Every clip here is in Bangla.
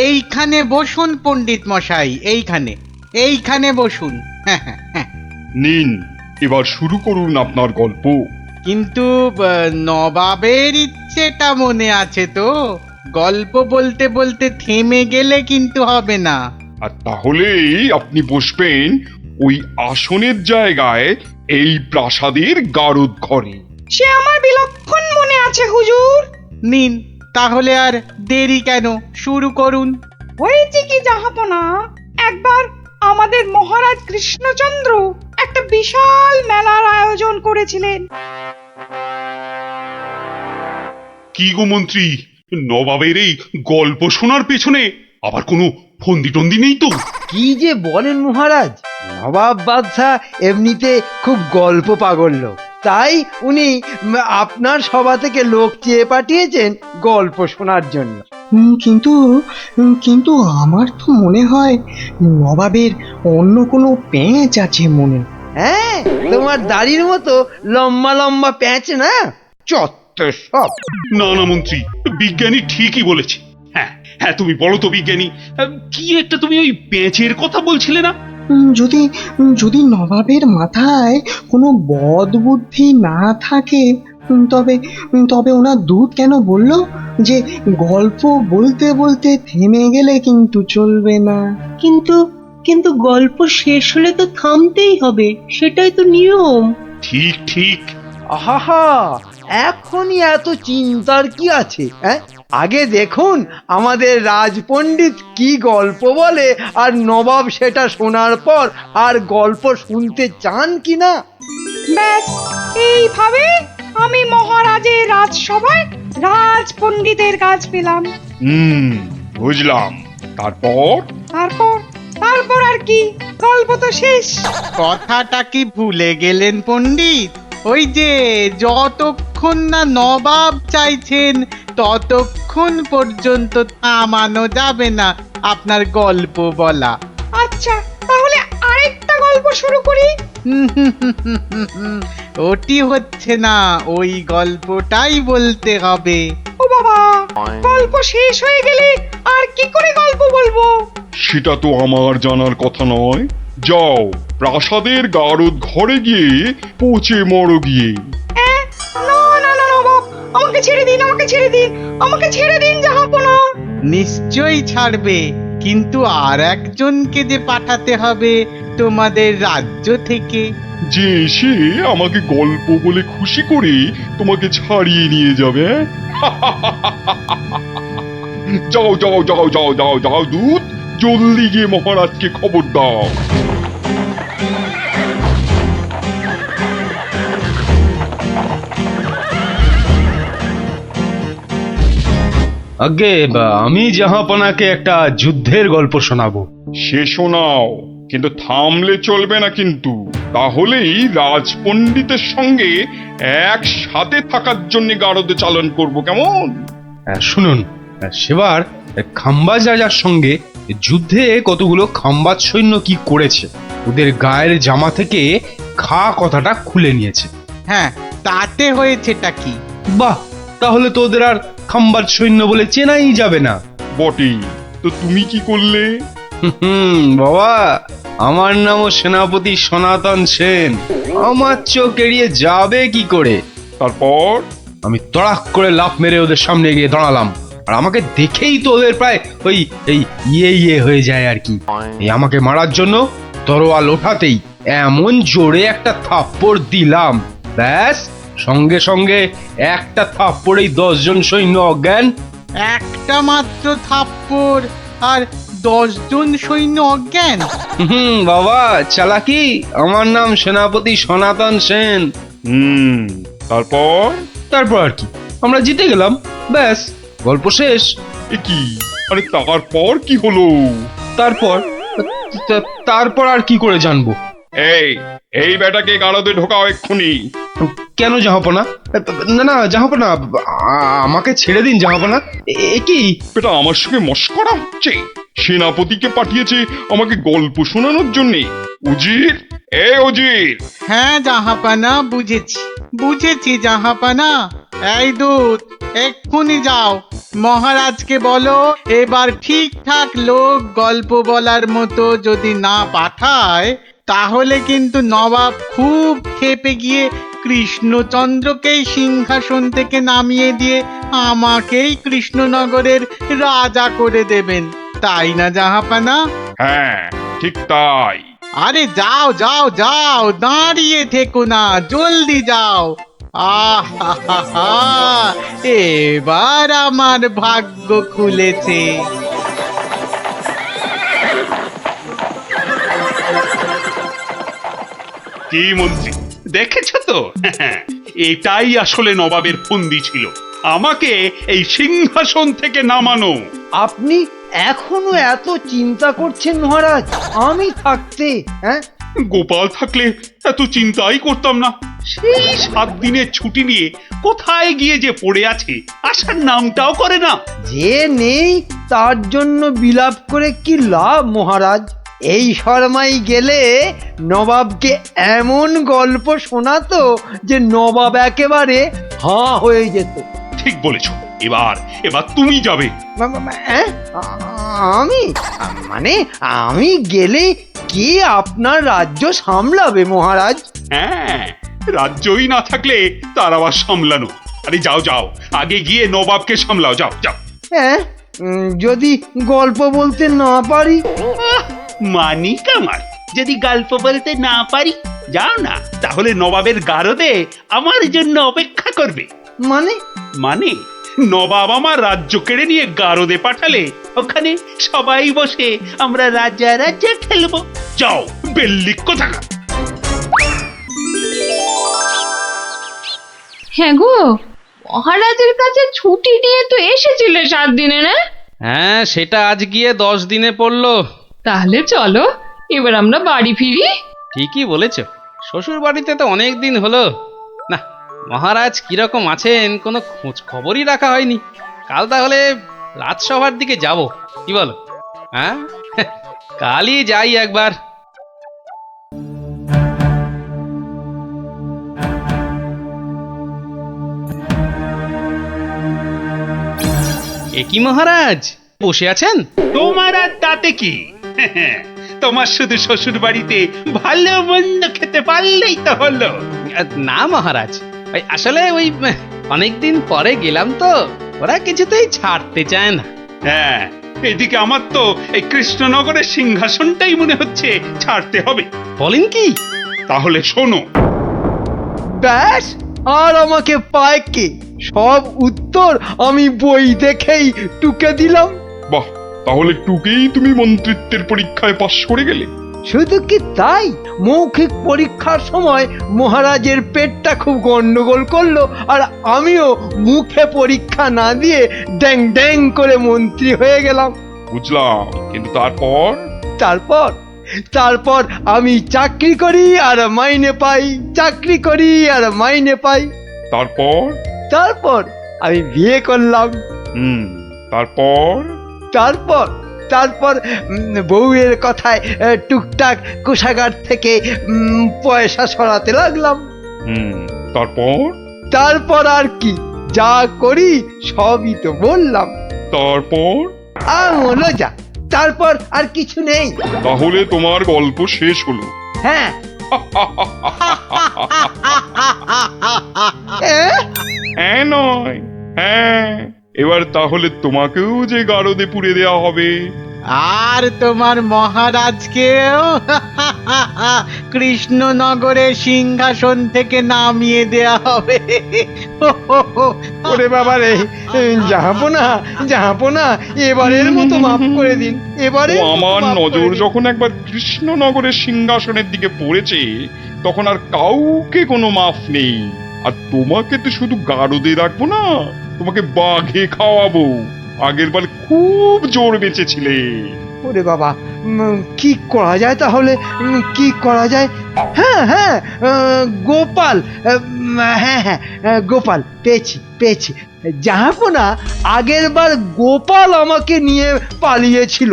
এইখানে বসুন পণ্ডিত মশাই, এইখানে এইখানে বসুন। হ্যাঁ হ্যাঁ হ্যাঁ। নিন, এবার শুরু করুন আপনার গল্প। কিন্তু নবাবের ইচ্ছেটা মনে আছে তো? গল্প বলতে বলতে থেমে গেলে কিন্তু হবে না। আর তাহলেই আপনি বসবেন ওই আসনের জায়গায়, এই প্রাসাদের গারদ ঘরে। সে আমার বিলক্ষণ মনে আছে হুজুর। নিন, তাহলে আর দেরি কেন, শুরু করুন। হয়েছে কি জাহাপনা, একবার আমাদের মহারাজ কৃষ্ণচন্দ্র একটা বিশাল মেলার আয়োজন করেছিলেন। কি গো মন্ত্রী, নবাবের এই গল্প শোনার পেছনে আবার কোনো ফন্দি টন্দি নেই তো? কি যে বলেন মহারাজ, নবাব বাদশাহ এমনিতে খুব গল্প পাগল লোক, তাই উনি আপনার সভা থেকে লোক চেয়ে পাঠিয়েছেন গল্প শোনার জন্য। কিন্তু কিন্তু আমার তো মনে হয় নবাবের অন্য কোনো পেঁচ আছে মনে। হ্যাঁ, তোমার দাড়ির মতো লম্বা লম্বা প্যাঁচ না, চত্ব সব। না না মন্ত্রী, বিজ্ঞানী ঠিকই বলেছে। হ্যাঁ হ্যাঁ, তুমি বলো তো বিজ্ঞানী, কি একটা তুমি ওই পেঁচের কথা বলছিলে না? যদি যদি নবাবের মাথায় কোনো বদ বুদ্ধি না থাকে, তবে তবে ওনার দূত কেন বললো যে গল্প বলতে বলতে থেমে গেলে কিন্তু চলবে না? কিন্তু কিন্তু গল্প শেষ হলে তো থামতেই হবে, সেটাই তো নিয়ম। ঠিক ঠিক। আহা, এখনই এত চিন্তার কি আছে? হ্যাঁ, আগে দেখুন আমাদের রাজপণ্ডিত কি গল্প বলে, আর নবাব সেটা শোনার পর আর গল্প শুনতে চান কিনা। ব্যাস, এইভাবে আমি মহারাজের রাজসভায় রাজ পণ্ডিতের কাজ পেলাম। বুঝলাম। তারপর? তারপর তারপর আর কি, গল্প তো শেষ। কথাটা কি ভুলে গেলেন পণ্ডিত? ওই যে যতক্ষণ না নবাব চাইছেন ততক্ষণ পর্যন্ত থামানো যাবে না আপনার গল্প বলা। আচ্ছা, তাহলে আরেকটা গল্প শুরু করি। ওটি হচ্ছে না, ওই গল্পটাই বলতে হবে। ও বাবা, গল্প শেষ হয়ে গেলে আর কি করে গল্প বলবো? সেটা তো আমার জানার কথা নয়। যাও, প্রাসাদের গারদ ঘরে গিয়ে পচে মরো গিয়ে। না না না নবাব, আমাকে ছেড়ে দিন, আমাকে ছেড়ে দিন, আমাকে ছেড়ে দিন জাহাপনা। নিশ্চয়ই ছাড়বে, কিন্তু আর একজনকে যে পাঠাতে হবে তোমাদের রাজ্য থেকে। যে এসে আমাকে গল্প বলে খুশি করে তোমাকে ছাড়িয়ে নিয়ে যাবে। যাও যাও যাও যাও যাও যাও দূত, জলদি গিয়ে মহারাজকে খবর দাও। আগে আমি জাহাপনাকে একটা যুদ্ধের গল্প শোনাবো। সে শোনাও, কিন্তু থামলে চলবে না কিন্তু, তাহলেই রাজপণ্ডিতের সঙ্গে একসাথে থাকার জন্য গারদে চালন করব, কেমন? শুনুন, সেবার খাম্বাজ রাজার সঙ্গে যুদ্ধে কতগুলো খাম্বাজ সৈন্য কি করেছে, ওদের গায়ের জামা থেকে খা কথাটা খুলে নিয়েছে। হ্যাঁ, তাতে হয়েছেটা কি? বাহ, তাহলে তো ওদের আর খাম্বাজ সৈন্য বলে চেনাই যাবে না। বটেই তো, তুমি কি করলে? বাবা, আমার নামও সেনাপতি সনাতন সেন, আমার চোখ এড়িয়ে যাবে কি করে? তারপর? আমি তড়াক করে লাফ মেরে ওদের সামনে গিয়ে দাঁড়ালাম, আর আমাকে দেখেই তো ওদের প্রায় ওই এই ইয়ে হয়ে যায় আর কি। এই আমাকে মারার জন্য তরোয়াল ওঠাতেই এমন জোরে একটা থাপ্পড় দিলাম, ব্যাস সঙ্গে সঙ্গে একটা থাপ্পড়েই 10 জন সৈন্য অজ্ঞান। একটা মাত্র থাপ্পড় আর 10 জন সৈন্য অজ্ঞান? বাবা চালাকি, আমার নাম সেনাপতি সনাতন সেন। তারপর? তারপর আর কি, আমরা জিতে গেলাম, ব্যাস গল্প শেষ। এ কি? আরে তারপর কি হলো? তারপর আর কি করে জানবো? এই এই বেটাকে গারদে ঢোকাও এক্ষুনি। কেন জাহাপনা? না না জাহাপনা, আমাকে ছেড়ে দিন জাহাপনা। এ কি? বেটা আমার সঙ্গে মশকরা হচ্ছে? সেনাপতিকে পাঠিয়েছে আমাকে গল্প শোনানোর জন্যে। উজির, এ উজির! হ্যাঁ জাহাপানা, বুঝেছি বুঝেছি জাহাপানা। এই দূত, এক্ষুনি যাও, মহারাজকে বলো এবার ঠিকঠাক লোক গল্প বলার মতো যদি না পাঠায় তাহলে কিন্তু নবাব খুব ক্ষেপে গিয়ে কৃষ্ণচন্দ্রকেই সিংহাসন থেকে নামিয়ে দিয়ে আমাকেই কৃষ্ণনগরের রাজা করে দেবেন, তাই না জাহাপানা? হ্যাঁ, ঠিক তাই। আরে যাও যাও যাও, দাঁড়িয়ে থেকো না, জলদি যাও। আহা, এবার আমার ভাগ্য খুলেছে। কি মন্ত্রী, দেখেছো তো? এটাই আসলে নবাবের ফন্দি ছিল, আমাকে এই সিংহাসন থেকে নামানো। আপনি এখনো এত চিন্তা করছেন মহারাজ আমি থাকতে? হ্যাঁ, গোপাল থাকলে এত চিন্তাই করতাম না। সেই 7 দিনের ছুটি নিয়ে কোথায় গিয়ে যে পড়ে আছে, আসার নামটাও করে না। যে নেই তার জন্য বিলাপ করে কি লাভ মহারাজ? এই শর্মাই গেলে নবাবকে এমন গল্প শোনাতো যে নবাব একেবারে হাঁ হয়ে যেত। ঠিক বলেছ, এবার এবার তুমি যাবে। হ্যাঁ, আমি মানে আমি গেলে কে আপনার রাজ্য সামলাবে মহারাজ? হ্যাঁ, রাজ্যই না থাকলে তার আবার সামলানো। আরে যাও যাও, আগে গিয়ে নবাবকে সামলাও, যাও যাও। হ্যাঁ, যদি গল্প বলতে না পারি? মানিক আমার, যদি গল্প বলতে না পারি, যাও না, তাহলে নবাবের গারদে আমার জন্য অপেক্ষা করবে। মানে মানে নবাব আমার রাজ্য কেড়ে নিয়ে গারদে পাঠালে ওখানে সবাই বসে আমরা রাজা রাজা খেলবো। যাও, বেল্লিক কোথাকার। হ্যাঁ গো, মহারাজের কাছে ছুটি নিয়ে তো এসেছিলে 7 দিনে, না? হ্যাঁ, সেটা আজ গিয়ে 10 দিনে পড়লো। তাহলে চলো এবার আমরা বাড়ি ফিরি। ঠিকই বলেছ, শ্বশুর বাড়িতে তো অনেক দিন হলো না। মহারাজ কিরকম আছেন কোনো খোঁজ খবরই রাখা হয়নি। কাল তাহলে রাজসভার দিকে যাব, কি বলো? হ্যাঁ, কালই যাই একবার। এ কি মহারাজ, বসে আছেন? তোমার আর তাতে কি? তোমার শুধু শ্বশুর বাড়িতে ভালো মন্দ খেতে পারলেই তো হলো। না মহারাজ, ওই আসলে ওই অনেকদিন পরে গেলাম তো, ওরা কিছুতেই ছাড়তে চায় না। হ্যাঁ, এদিকে আমার তো এই কৃষ্ণনগরের সিংহাসনটাই মনে হচ্ছে ছাড়তে হবে। বলেন কি? তাহলে শোনো, ব্যাস, আর আমাকে পায় কে? সব উত্তর আমি বই দেখেই টুকে দিলাম। বাহ, তাহলে টুকেই তুমি মন্ত্রিত্বের পরীক্ষায় পাশ করে গেলে। শুধু কি তাই, মৌখিক পরীক্ষার সময় মহারাজের পেটটা খুব গন্ডগোল করলো, আর আমিও মুখে পরীক্ষা না দিয়ে ড্যাং ড্যাং করে মন্ত্রী হয়ে গেলাম। বুঝলাম, কিন্তু তারপর? তারপর তারপর আমি চাকরি করি আর মাইনে পাই, চাকরি করি আর মাইনে পাই। তারপর? তারপর আমি বিয়ে করলাম। তারপর? তারপর তারপর বউয়ের কথায় টুকটাক কোষাগার থেকে পয়সা সরাতে লাগলাম। তারপর? তারপর আর কি, যা করি সবই তো বললাম। তারপর? হলো যা, তারপর আর কিছু নেই। তাহলে তোমার গল্প শেষ হলো? হ্যাঁ। হ্যাঁ নয়, হ্যাঁ। এবার তাহলে তোমাকেও যে গারদে পুড়ে দেওয়া হবে, আর তোমার মহারাজকেও কৃষ্ণনগরের সিংহাসন থেকে নামিয়ে দেয়া হবে। ওরে বাবা রে, জাহাপনা, এবারের মতো মাফ করে দিন, এবারে আমার নজর যখন একবার কৃষ্ণনগরের সিংহাসনের দিকে পড়েছে তখন আর কাউকে কোনো মাফ নেই। আর তোমাকে তো শুধু গারদে রাখবো না, তোমাকে বাঘে খাওয়াবো। আগের বার খুব জোর বেঁচেছিলে। ওরে বাবা, কি করা যায় তাহলে, কি করা যায়? হ্যাঁ হ্যাঁ, গোপাল, হ্যাঁ হ্যাঁ, গোপাল, পেয়েছি। জাহাপনা, আগের বার গোপাল আমাকে নিয়ে পালিয়েছিল,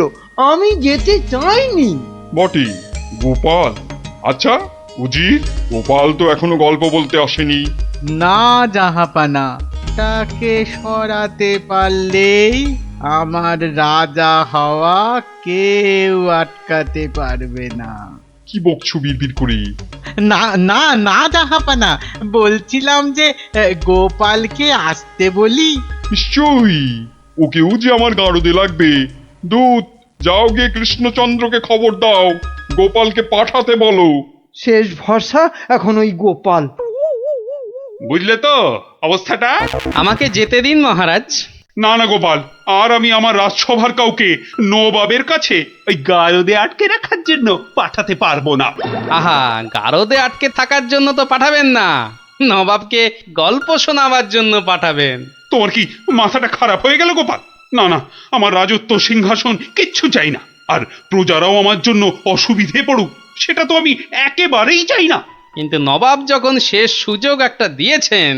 আমি যেতে চাইনি। বটে, গোপাল? আচ্ছা উজির, গোপাল তো এখনো গল্প বলতে আসেনি। না জাহাপানা, ওটাকে সরাতে পারলেই আমার রাজা হওয়া কেউ আটকাতে পারবে না। কি বকছো বিড়বিড় করে? না না না জাহাপানা, বলছিলাম যে গোপালকে আসতে বলি। নিশ্চয়ই, ওকেও যে আমার গারদে লাগবে। দূত, যাও গিয়ে কৃষ্ণচন্দ্রকে খবর দাও, গোপালকে পাঠাতে বলো। শেষ ভরসা এখন ওই গোপাল। বুঝলে তো অবস্থাটা? আমাকে যেতে দিন মহারাজ। না না গোপাল, আর আমি আমার রাজসভার কাউকে নবাবের কাছে ওই গারদে আটকে রাখার জন্য পাঠাতে পারবো না। আহা, গারদে আটকে থাকার জন্য তো পাঠাবেন না, নবাবকে গল্প শোনাবার জন্য পাঠাবেন। তোমার কি মাথাটা খারাপ হয়ে গেল গোপাল? না না, আমার রাজত্ব সিংহাসন কিচ্ছু চাই না, আর প্রজারাও আমার জন্য অসুবিধে পড়ুক সেটা তো আমি একেবারেই চাই না। কিন্তু নবাব যখন শেষ সুযোগ একটা দিয়েছেন,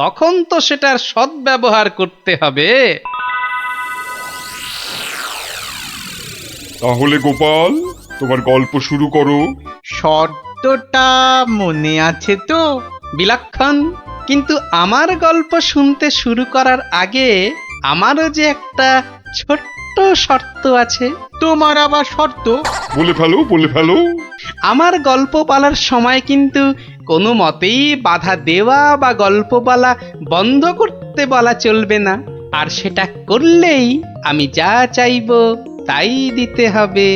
তখন তো সেটার সদ্ব্যবহার করতে হবে। তাহলে গোপাল, তোমার গল্প শুরু করো। শর্তটা মনে আছে তো? বিলক্ষণ। কিন্তু আমার গল্প শুনতে শুরু করার আগে আমারও যে একটা ছোট্ট শর্ত আছে। তোমার আবার শর্ত? বলে ফেলো, বলে ফেলো। আমার গল্প বলার সময় কিন্তু কোনো মতেই বাধা দেওয়া বা গল্প বলা বন্ধ করতে বলা চলবে না। আর সেটা করলেই আমি যা চাইবো তাই দিতে হবে।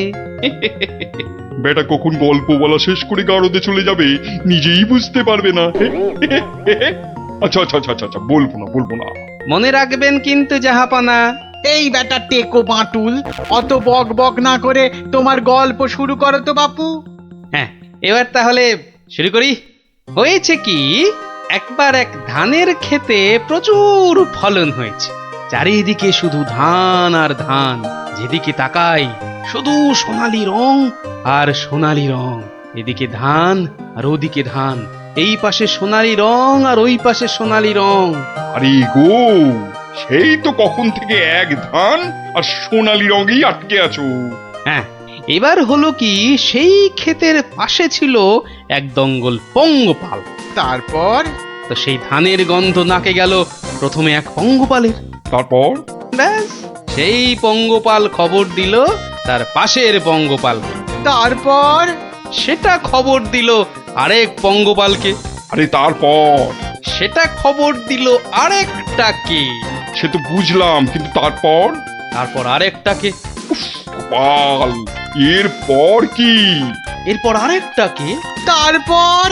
বেটা কখন গল্প বলা শেষ করে গারদে চলে যাবে নিজেই বুঝতে পারবে না। আচ্ছা আচ্ছা আচ্ছা আচ্ছা, বলবো না, বলবো না। মনে রাখবেন কিন্তু জাহাপানা। এই বেটা টেকো বাঁটুল, অত বক বক না করে তোমার গল্প শুরু করো তো বাপু। হ্যাঁ, এবার তাহলে শুরু করি। হয়েছে কি, একবার এক ধানের ক্ষেতে প্রচুর ফলন হয়েছে। চারিদিকে শুধু ধান আর ধান, যেদিকে তাকাই শুধু সোনালী রং আর সোনালী রং। এদিকে ধান আর ওদিকে ধান, এই পাশে সোনালী রং আর ওই পাশে সোনালী রং। আরে গো, সেই তো কখন থেকে এক ধান আর সোনালী রঙেই আটকে আছো। হ্যাঁ, এবার হলো কি, সেই ক্ষেতের পাশে ছিল এক দঙ্গল পঙ্গপাল। তারপর? তো সেই ধানের গন্ধ নাকে গেল প্রথমে এক পঙ্গপালের। তারপর? ব্যাস, সেই পঙ্গপাল খবর দিল তার পাশের পঙ্গপালকে। তারপর? সেটা খবর দিল আরেক পঙ্গপালকে। আরে তারপর? সেটা খবর দিল আরেকটাকে। সে তো বুঝলাম, কিন্তু তারপর? তারপর আরেকটাকে। গোপাল, এরপর কি? এরপর আরেকটাকে। তারপর?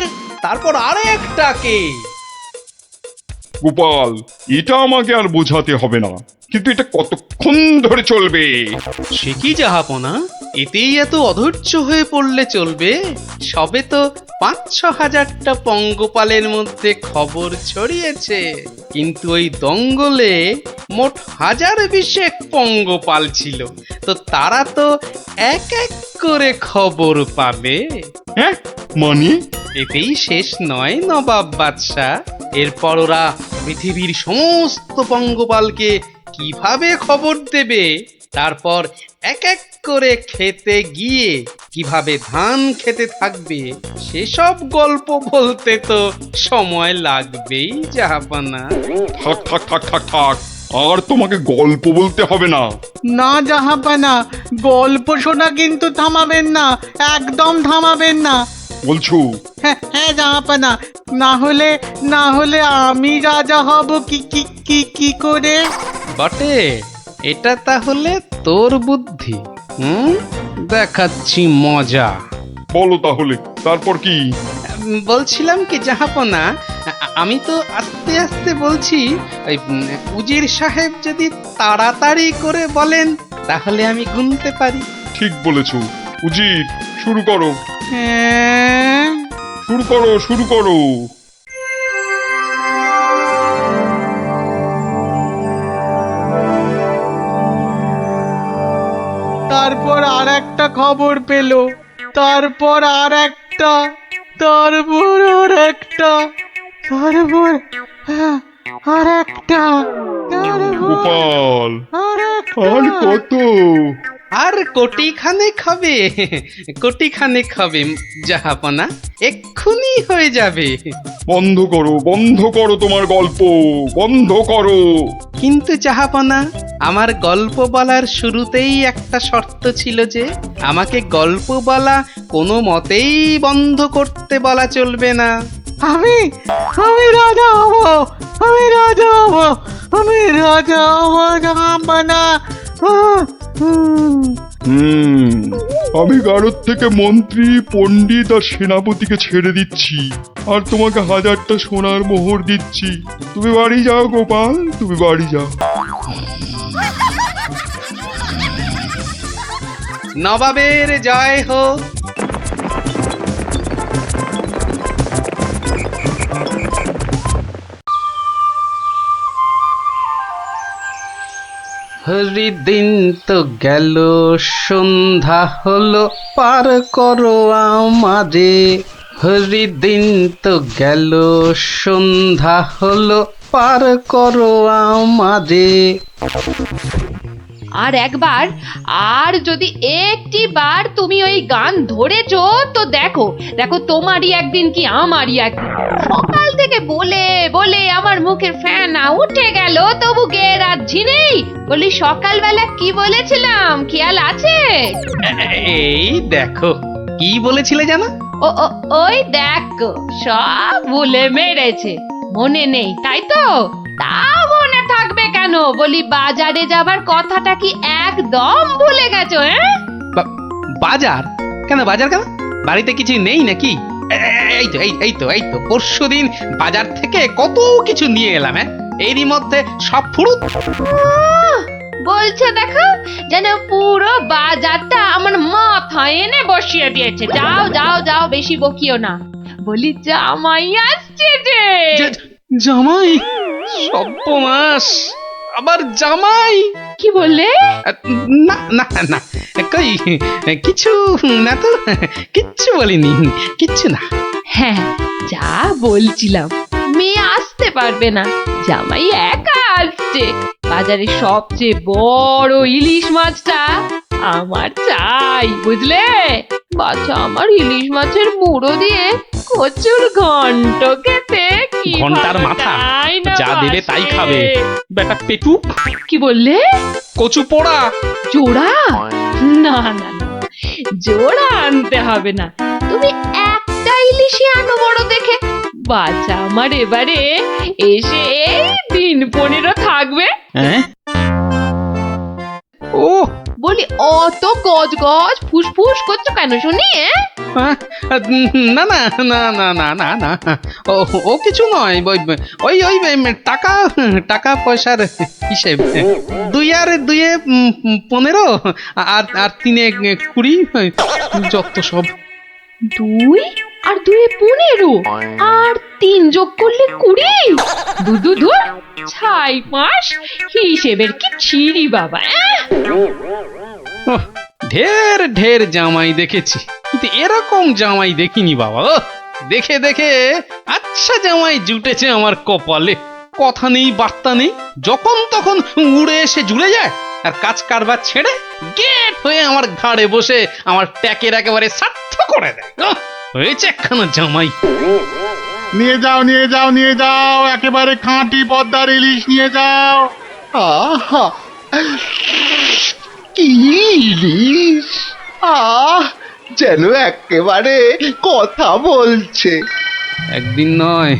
তারপর আরেকটাকে। গোপাল, এটা আমাকে আর বোঝাতে হবে না, কিন্তু এটা কতক্ষণ ধরে চলবে? সে কি জাহাপনা, এতেই এত অধৈর্য হয়ে পড়লে চলবে? সবে তো ৫-৬ হাজারটা পঙ্গপালের মধ্যে খবর ছড়িয়েছে, কিন্তু ওই দঙ্গলে মোট ১০২০ পঙ্গপাল ছিল। তো তারা তো এক এক করে খবর পাবে। হ্যাঁ, মানে? এতেই শেষ নয় নবাব বাদশাহ। এরপর ওরা পৃথিবীর সমস্ত পঙ্গপালকে কিভাবে খবর দেবে, তারপর এক এক করে খেতে গিয়ে কিভাবে ধান খেতে থাকবে, সেসব গল্প বলতে তো সময় লাগবেই জাহাপানা। থাক থাক থাক থাক থাক, আর তোমাকে গল্প বলতে হবে না। না জাহাপানা, গল্প শোনা কিন্তু থামাবেন না, একদম থামাবেন না। বলছো? হ্যাঁ হ্যাঁ জাহাপানা, না হলে আমি রাজা হব কি কি কি কি করে? বটে, এটা তাহলে তোর বুদ্ধি। দেখাচ্ছি মজা। বলো তাহলে, তারপর কি? বলছিলাম কি জাহাপনা, আমি তো আস্তে আস্তে বলছি। ওই উজির সাহেব যদি তাড়াতাড়ি করে বলেন তাহলে আমি গুনতে পারি। ঠিক বলেছো। উজির, শুরু করো, হ্যাঁ, শুরু করো, শুরু করো। তারপর আর একটা খবর পেল, তারপর আর একটা, তারপর আর একটা, তারপর আর একটা, গোপাল, আর আর কত? আর কোটি খানেক হবে, কোটি খানেক হবে জাহাপনা, এক্ষুনি হয়ে যাবে। বন্ধ করো তোমার গল্প, বন্ধ করো। কিন্তু জাহাপনা, আমার গল্প বলার শুরুতেই একটা শর্ত ছিল যে আমাকে গল্প বলা কোনো মতেই বন্ধ করতে বলা চলবে না। আমি আমি রাজা হব, আমি রাজা হব, আমি রাজা হব জাহাপনা। আমি গারদ থেকে মন্ত্রী, পণ্ডিত আর সেনাপতিকে ছেড়ে দিচ্ছি, আর তোমাকে 1000টা সোনার মোহর দিচ্ছি। তুমি বাড়ি যাও গোপাল, তুমি বাড়ি যাও। নবাবের জয় হোক। হরিদিন তো গেল, সন্ধ্যা হলো, পার করো আমারে। হরিদিন তো গেল, সন্ধ্যা হলো, পার করো আমারে। আর একবার, আর যদি একটি বার তুমি ওই গান ধরেছো তো দেখো দেখো, তোমারই একদিন কি আমারই একদিন। সকাল থেকে বলে বলে আমার মুখের ফেনা উঠে গেল, তবু গে রাজি নেই। বলি সকালবেলা কি বলেছিলাম, খেয়াল আছে? এই দেখো, কি বলেছিলে জানো? ও ও, ওই দেখো, সব ভুলে মেরেছে, মনে নেই তাই তো? তা মনে থাকবে কেন? বলি বাজারে যাবার কথাটা কি একদম ভুলে গেছো? বাজার কেন? বাজার কেন? বাড়িতে কিছু নেই নাকি? এই তো পরশুদিন বাজার থেকে কত কিছু নিয়ে এলাম। এরই মধ্যে সব ফুরুত। বলছে দেখো, যেন পুরো বাজারটা আমার মাথায় এনে বসিয়ে দিয়েছে। যাও যাও যাও, বেশি বকিও না। বলি জামাই আসছে যে। জামাই? সর্বনাশ, আবার জামাই? কি বললে? না না না, কই কিছু না তো, কিচ্ছু বলিনি, কিচ্ছু না। হ্যাঁ, যা বলছিলাম, মেয়ে আসতে পারবে না, জামাই একা আসছে। বাজারে সবচেয়ে বড় ইলিশ মাছটা আমার চাই, বুঝলে? বাচ্চা আমার ইলিশ মাছের মুড়ো দিয়ে কচুর ঘন্ট খেতে কি ঘন্টার মাথা যা দেবে তাই খাবে বেটা পেটু। কি বললে? কচু পোড়া জোড়া? না না না, জোড়া আনতে হবে না, তুমি একটা ইলিশই আনো বড় দেখে। বাচ্চা আমার এবারে এসে দিন 15 থাকবে। ও বলি অত গজ গজ ফুসফুস করছো কেন শুনি? না না না না না না না, ও কিছু নয়, ওই ওই টাকা টাকা পয়সার হিসেব। 2 আর 2 15, আর 3 20, যত সব। 2 আর 2 15, আর 3 যোগ করলে 20। দুদু ছাই মাস হিসেবের কি ছিরি বাবা। ঢের ঢের জামাই দেখেছি, কিন্তু এরকম জামাই দেখিনি বাবা। দেখে দেখে আচ্ছা জামাই জুটেছে আমার কপালে। কথা নেই, বার্তা নেই, যখন তখন উড়ে এসে জুড়ে যায়, আর কাজ কারবার ছেড়ে গেট হয়ে আমার ঘাড়ে বসে আমার ট্যাকের একেবারে সার্থ করে দেয়। হয়েছে একখানা জামাই। নিয়ে যাও নিয়ে যাও নিয়ে যাও, একেবারে খাঁটি পদ্মার ইলিশ নিয়ে যাও। আহা, কি ইলিশ! যেন একেবারে কথা বলছে। একদিন নয়,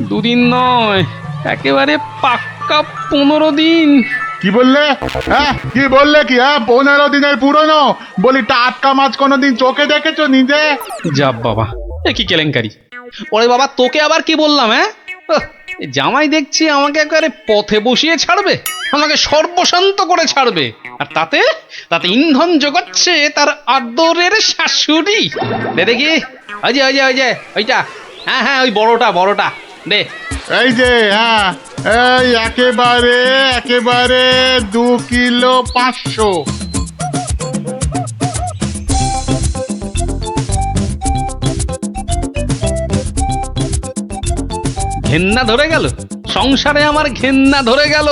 2 দিন নয়, একেবারে পাক্কা 15 দিন। কি বললে? হ্যাঁ, কি বললে? কি 15 দিনের পুরনো? বলি টাটকা মাছ কোনোদিন চোখে দেখেছো নিজে? যা বাবা, এ কি কেলেঙ্কারি! ওরে বাবা, তোকে আবার কি বললাম? জামাই দেখছি আমাকে একেবারে পথে বসিয়ে ছাড়বে, আমাকে সর্বশান্ত করে ছাড়বে, আর তাতে তাতে ইন্ধন জোগাচ্ছে তার আদরের শাশুড়ি। দেখি, ওই যে ওইটা, হ্যাঁ ওই বড়টা দে। এই যে, হ্যাঁ, এই একেবারে একেবারে 2 কিলো 500। ঘেন্না ধরে গেল, সংসারে আমার ঘেন্না ধরে গেল।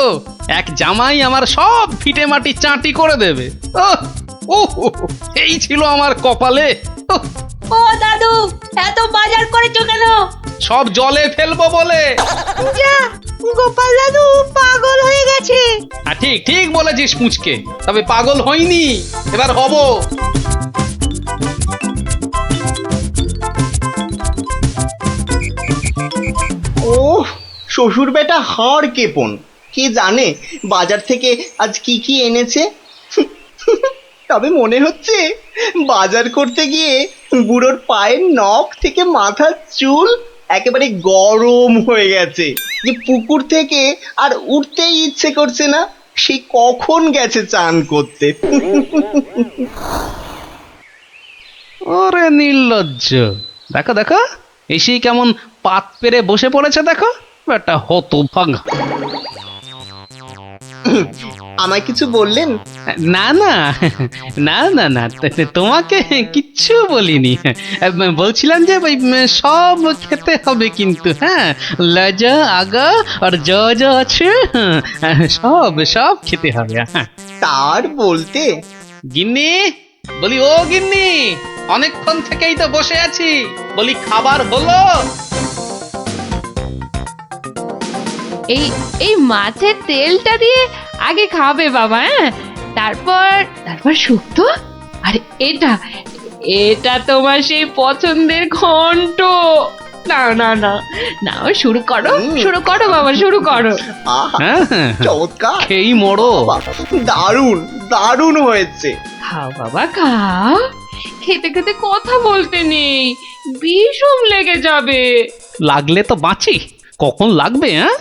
এক জামাই আমার সব ভিটে মাটি চাঁটি করে দেবে। এই ছিল আমার কপালে। উহ, ও দাদু, এত বাজার করেছো কেন? সব জলে ফেলবো বলে। যা, গোপাল দাদু পাগল হয়ে গেছে। ঠিক ঠিক বলেছিস পুচকে, তবে পাগল হইনি, এবার হব। ও শ্বশুর বেটা হাড় কেপন, কে জানে বাজার থেকে আজ কি কি এনেছে। তবে মনে হচ্ছে বাজার করতে গিয়ে বুড়োর পায়ের নখ থেকে মাথার চুল একেবারে গরম হয়ে গেছে, যে পুকুর থেকে আর উঠতেই ইচ্ছে করছে না, সে কখন গেছে চান করতে। ওরে নির্লজ্জ, দেখো দেখো এসেই কেমন পাত পেরে বসে পড়েছে, দেখো একটা হতভাগা। আমায় কিছু বললেন? না না না না না, তোমাকে কিচ্ছু বলিনি। বলছিলাম যে ওই সব খেতে হবে কিন্তু, হ্যাঁ, লজা আগা আর যা যা আছে সব সব খেতে হবে। হ্যাঁ, তার বলতে গিন্নি, বলি ও গিন্নি, অনেকক্ষণ থেকেই তো বসে আছি, বলি খাবার হলো? এই এই মাছের তেলটা দিয়ে আগে খাবে বাবা, হ্যাঁ, তারপর তারপর শুক্তো। আর এটা এটা তোমার সেই পছন্দের ঘন্ট। না না না না, শুরু করো শুরু করো বাবা, শুরু করো। আহা, হ্যাঁ হ্যাঁ, চমৎকার, খেয়েই মরো। দারুণ দারুণ হয়েছে। খাও বাবা খাও, খেতে খেতে কথা বলতে নেই, বিষম লেগে যাবে। লাগলে তো বাঁচি, কখন লাগবে? হ্যাঁ,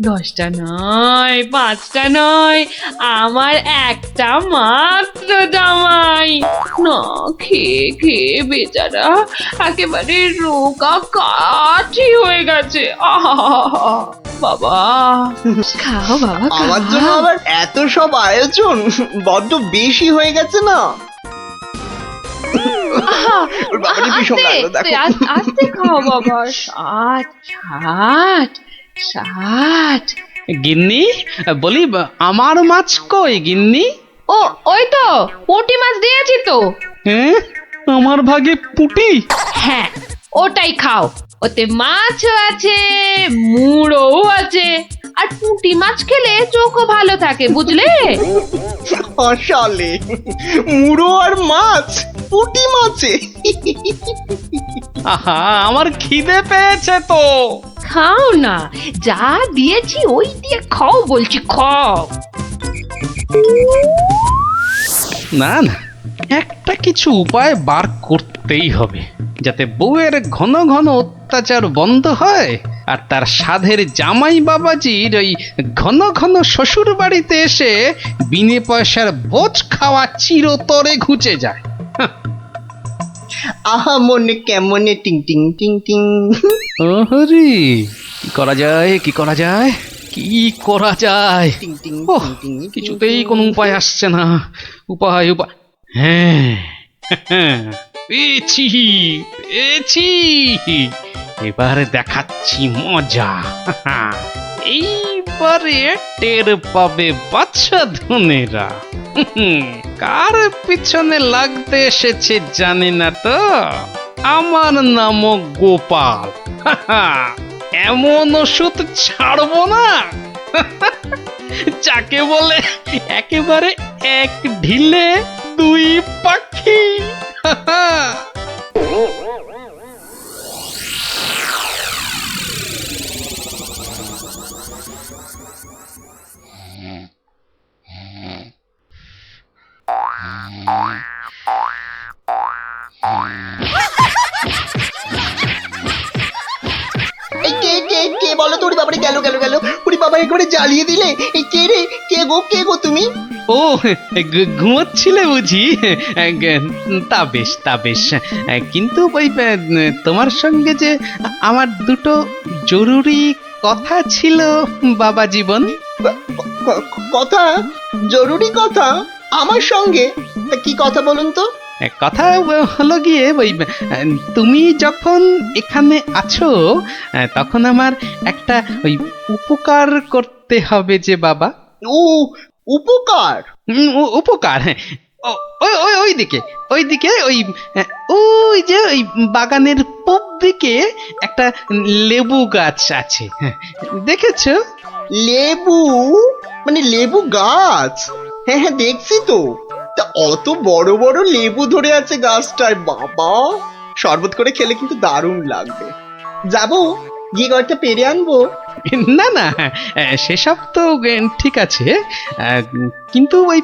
10টা নয়, 5টা নয়, আমার একটা মাত্র জামাই। না খেয়ে খেয়ে বেচারা একেবারে রোগা কাঠি হয়ে গেছে। আহা বাবা, খাও বাবা আমার জন্য খাও। আবার এত সব আয়োজন বড্ড বেশি হয়ে গেছে না? আহা, ওর বাবারই ভীষণ আস্তে, লাগলো, দেখো। আস্তে খাও বাবা। 60 60। গিন্নি, বলি আমার মাছ কই গিন্নি? ও ওই তো পুঁটি মাছ দিয়েছি তো। হ্যাঁ, আমার ভাগে পুটি। হ্যাঁ, ওটাই খাও, ওতে মাছও আছে, মুড়োও আছে, আর পুঁটি মাছ খেলে চোখও ভালো থাকে, বুঝলে? আসলে মুড়ো আর মাছ, পুঁটি মাছে। আহা, আমার খিদে পেয়েছে তো। খাও না, যা দিয়েছি ওই দিয়ে খাও বলছি, খাও। না না, একটা কিছু উপায় বার করতেই হবে, যাতে বউয়ের ঘন ঘন অত্যাচার বন্ধ হয়, আর তার সাধের জামাই বাবাজির ওই ঘন ঘন শ্বশুর বাড়িতে এসে বিনে পয়সার ভোজ খাওয়া চিরতরে ঘুচে যায়। আহা মনে কেমনে টিং টিং টিং টিং। ওহরি, কি করা যায়, কি করা যায়, কি করা যায়? টিং টিং ওহ, টিং টিং, কিছুতেই কোনো উপায় আসছে না। উপায় উপায়, হ্যাঁ পেয়েছি পেয়েছি, এবারে দেখাচ্ছি মজা। এইবারে টের পাবে বাচ্চা ধনেরা কার পিছনে লাগতে এসেছে জানি না তো। আমার নামও গোপাল। এমন ওষুধ ছাড়বো না যাকে বলে একেবারে এক ঢিলে দুই পাখি। এই কে বলো তো? ওরে বাবারে, গেল গেল গেল, ওরে বাবা একেবারে জ্বালিয়ে দিলে। এই কে রে? কে গো তুমি? ও, ঘুমোচ্ছিলে বুঝি? তা বেশ তা বেশ, কিন্তু ওই তোমার সঙ্গে যে আমার দুটো জরুরি কথা ছিল বাবা জীবন। কথা? জরুরি কথা আমার সঙ্গে? তা কি কথা বলুন তো? কথা হলো গিয়ে ওই তুমি যখন এখানে আছো তখন আমার একটা ওই উপকার করতে হবে যে বাবা। ও উপকার? উপকার, ওই ওই ওইদিকে ওই যে ওই বাগানের পূব দিকে একটা লেবু গাছ আছে, দেখেছো? লেবু? মানে লেবু গাছ? হ্যাঁ হ্যাঁ, দেখছি তো। তা অত বড় বড় লেবু ধরে আছে গাছটায়, বাবা! শরবত করে খেলে কিন্তু দারুণ লাগবে। যাবো, গিয়ে কয়েকটা পেরে আনবো। না না, সেসব তো ঠিক আছে, কিন্তু ওই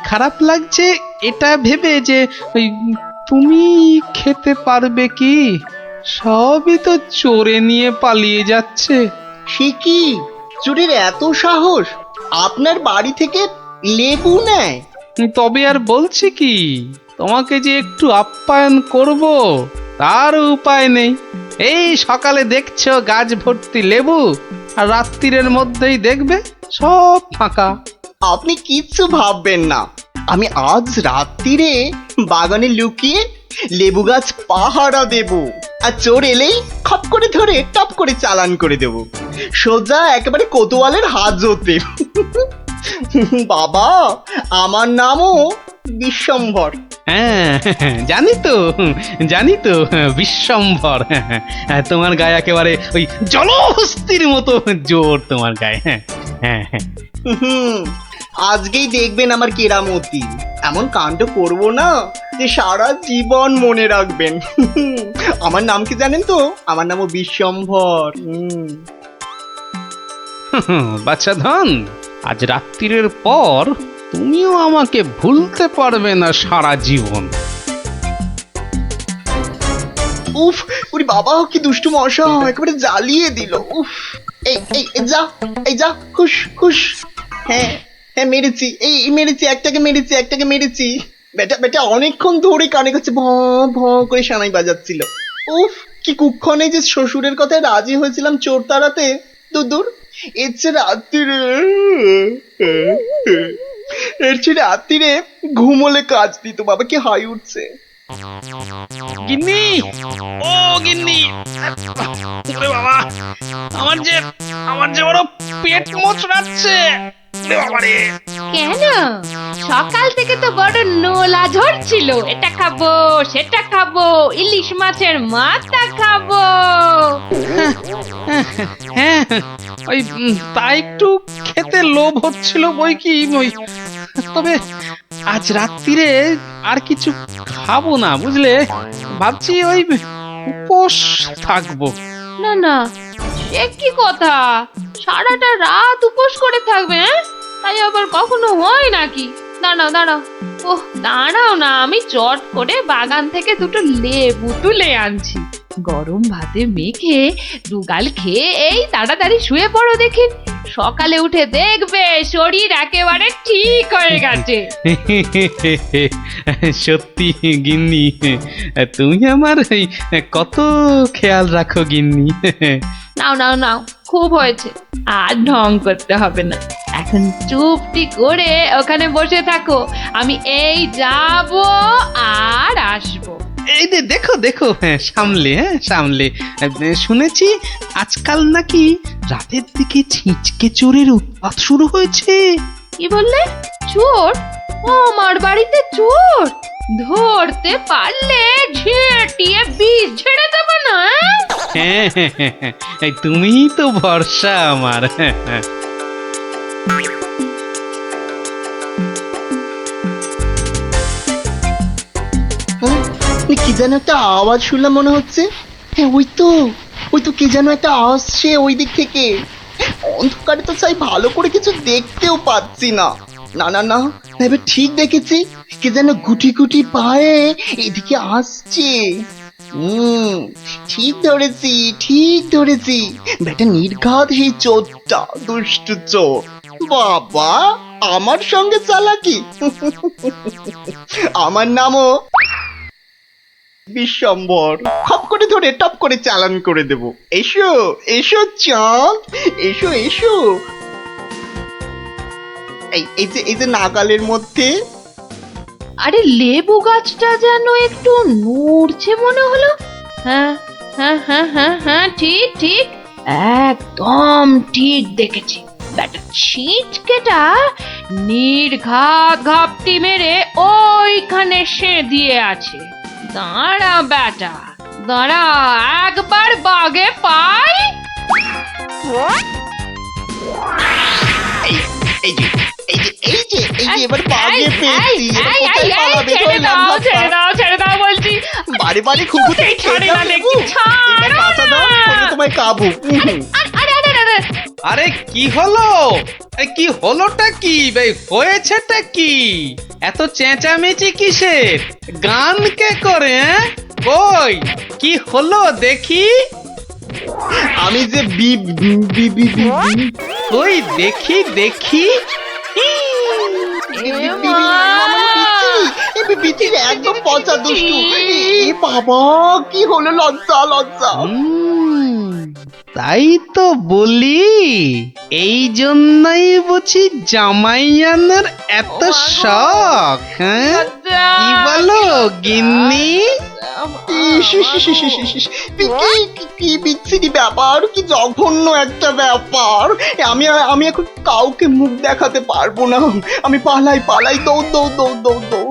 খারাপ লাগছে এটা ভেবে যে ওই তুমি খেতে পারবে কি? সবই তো চোরে নিয়ে পালিয়ে যাচ্ছে। সে কি, চোরের এত সাহস? আপনার বাড়ি থেকে লেবু নেয়? তবে আর বলছি কি, তোমাকে যে একটু আপ্যায়ন করব তার উপায় নেই। এই সকালে দেখছো গাছ ভর্তি লেবু, আর রাত্রিরের মধ্যেই দেখবে সব ফাঁকা। আপনি কিচ্ছু ভাববেন না, আমি আজ রাত্রিরে বাগানে লুকিয়ে লেবু গাছ পাহারা দেব, আর চোর এলেই খপ করে ধরে টপ করে চালান করে দেব, সোজা একেবারে কোতোয়ালের হাজতে। বাবা, আমার নামও বিশ্বম্ভর। হ্যাঁ, জানি তো বিশ্বম্ভর। তোমার গায়ে একেবারে ওই জলহস্তির মতো জোর তোমার গায়ে। হ্যাঁ, আজকেই দেখবেন আমার কেরামতি। এমন কাণ্ড করবো না যে সারা জীবন মনে রাখবেন। আমার নাম কি জানেন তো? আমার নামও বিশ্বম্ভর। বাচ্চা ধন, আজ রাত্রিরের পর তুমিও আমাকে ভুলতে পারবে না সারা জীবন। উফ, ওরে বাবা, কি দুষ্টু মশা, একেবারে জ্বালিয়ে দিল। উফ, এই এই এই যা, এই যা, খুশ খুশ। হ্যাঁ হ্যাঁ, মেরেছি, এই মেরেছি, একটাকে মেরেছি। বেটা অনেকক্ষণ ধরে কানে কাছে ভ ভ করে সানাই বাজাচ্ছিল। উফ, কি কুক্ষণে যে শ্বশুরের কথায় রাজি হয়েছিলাম চোর তাড়াতে। দূর, এর চেয়ে রাত্রিরে ঘুমোলে কাজ দিত। বাবা, কি হাই উঠছে। গিন্নি, ও গিন্নি, ওরে বাবা, আমার যে বড় পেট মোচড়াচ্ছে। কেন? সকাল থেকে তো বড় নোলা ঝরছিল, এটা খাবো সেটা খাবো, ইলিশ মাছের মাথা খাবো। হ্যাঁ, ওই তা একটু খেতে লোভ হচ্ছিল বই কি, তবে আজ রাত্রিরে আর কিছু খাবো না, বুঝলে? ভাবছি ওই উপোস থাকবো। না, সে কি কথা? সারাটা রাত উপোস করে থাকবে? তাই আবার কখনো হয় নাকি? দাঁড়াও, ওহ দাঁড়াও না, আমি চট করে বাগান থেকে দুটো লেবু তুলে আনছি। গরম ভাতে মেখে দুগাল খেয়ে এই তাড়াতাড়ি শুয়ে পড়ো দেখি। সকালে উঠে দেখবে শরীর একেবারে ঠিক হয়ে গেছে। সত্যি গিন্নি, তুমি আমার কত খেয়াল রাখো গিন্নি। নাও, খুব হয়েছে, আর ঢং করতে হবে না। এখন চুপটি করে ওখানে বসে থাকো, আমি এই যাব আর আসবো। এই যে দেখো, সামলে। শুনেছি আজকাল নাকি রাতের দিকে ছিঁচকে চোরের উৎপাত শুরু হয়েছে। কি বললে? চোর? আমার বাড়িতে চোর? ধরতে পারলে ঝেঁটিয়ে বিষ ঝেড়ে দেবো না? হ্যাঁ, তুমিই তো ভরসা আমার। কি যেন একটা আওয়াজ শুনলাম মনে হচ্ছে। হ্যাঁ, ওই তো কি যেন একটা আসছে ওই দিক থেকে। অন্ধকারে তো চাই ভালো করে কিছু দেখতেও পাচ্ছি না। না, এবার ঠিক দেখেছি, কে যেন গুটি গুটি পায়ে এদিকে আসছে। ঠিক ধরেছি, বেটা নির্ঘাত সেই চোরটা, দুষ্টু চোর। বাবা, আমার সঙ্গে চালাকি। আমার নামও বিশ্বম্ভর। খপ করে ধরে টপ করে চালান করে দেব। এসো চাঁদ, এসো। এই যে নাগালের মধ্যে। আরে লেবু গাছটা যেন একটু নড়ছে মনে হলো। হ্যাঁ, ঠিক, একদম ঠিক দেখেছি। ব্যাটা ছিটকেটা নির্ঘাত ঘাপটি মেরে ওইখানে দিয়ে আছে। দাঁড়া ব্যাটা, দাঁড়া, একবার বাগে পাই। এবার বাগে পেয়েছি। এবার কোথায় পালাবে? ধরলাম, ধরলাম। ছেড়ে দাও বলছি। বারে বারে খুকুতে ছাড়ি না দেখি, এবার বাঁচা দাও, আমি তোমায় কাবু। আরে কি হলো? আরে কি হলোটা কি ভাই, হয়েছেটা কি? এত চেঁচামেচি কিসের? গান কে করে? কই কি হলো দেখি? আমি যে কই দেখি দেখি। একদম পচা দুষ্টু। এ বাবা, কি হলো? লজ্জা লজ্জা। তাই তো বলি, এই জন্যই বুঝি জামাইয়ানের এত শখ। হ্যাঁ কি বলো গিন্নি? কি বিচ্ছিরি ব্যাপার, কি জঘন্য একটা ব্যাপার। আমি এখন কাউকে মুখ দেখাতে পারবো না। আমি পালাই, দৌড় দৌড় দৌড় দৌড় দৌড়।